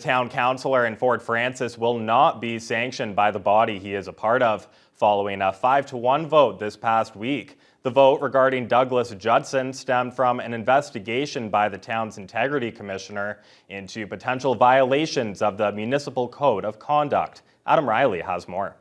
Town councillor in Fort Frances will not be sanctioned by the body he is a part of, following a 5-1 vote this past week. The vote regarding Douglas Judson stemmed from an investigation by the town's integrity commissioner into potential violations of the municipal code of conduct. Adam Riley has more.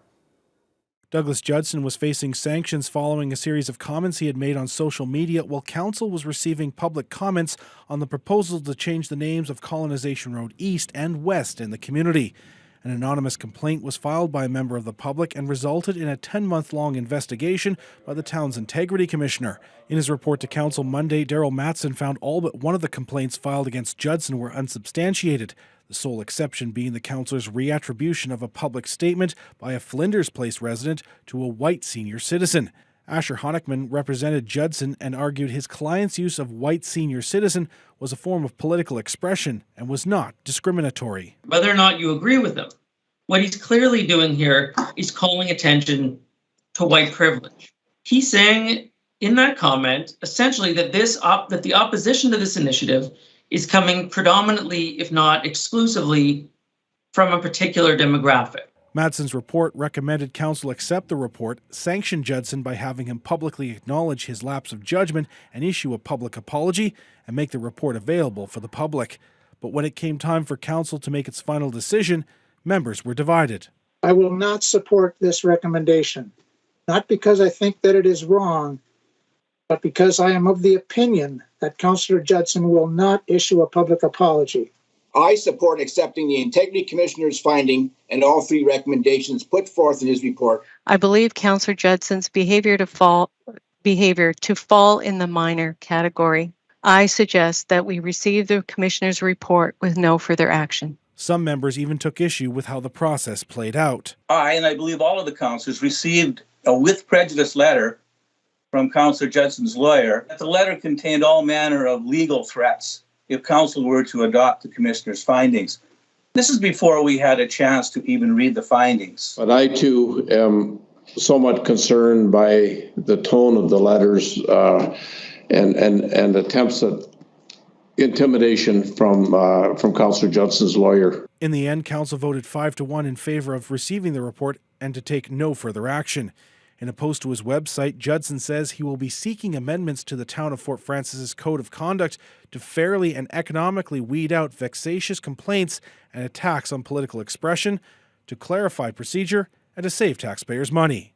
Douglas Judson was facing sanctions following a series of comments he had made on social media while council was receiving public comments on the proposal to change the names of Colonization Road East and West in the community. An anonymous complaint was filed by a member of the public and resulted in a 10-month-long investigation by the town's integrity commissioner. In his report to council Monday, Daryl Matson found all but one of the complaints filed against Judson were unsubstantiated, the sole exception being the councillor's reattribution of a public statement by a Flinders Place resident to a white senior citizen. Asher Honickman represented Judson and argued his client's use of white senior citizen was a form of political expression and was not discriminatory. Whether or not you agree with him, what he's clearly doing here is calling attention to white privilege. He's saying in that comment, essentially, that that the opposition to this initiative is coming predominantly, if not exclusively, from a particular demographic. Madson's report recommended council accept the report, sanction Judson by having him publicly acknowledge his lapse of judgment and issue a public apology, and make the report available for the public. But when it came time for council to make its final decision, members were divided. I will not support this recommendation, not because I think that it is wrong, but because I am of the opinion that Councillor Judson will not issue a public apology. I support accepting the Integrity Commissioner's finding and all three recommendations put forth in his report. I believe Councillor Judson's behavior to fall in the minor category. I suggest that we receive the Commissioner's report with no further action. Some members even took issue with how the process played out. I believe all of the councillors received a with prejudice letter from Councillor Judson's lawyer. The letter contained all manner of legal threats if council were to adopt the commissioner's findings. This is before we had a chance to even read the findings. But I too am somewhat concerned by the tone of the letters and attempts at intimidation from Councillor Judson's lawyer. In the end, council voted 5-1 in favor of receiving the report and to take no further action. In a post to his website, Judson says he will be seeking amendments to the town of Fort Frances' code of conduct to fairly and economically weed out vexatious complaints and attacks on political expression, to clarify procedure, and to save taxpayers' money.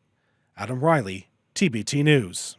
Adam Riley, TBT News.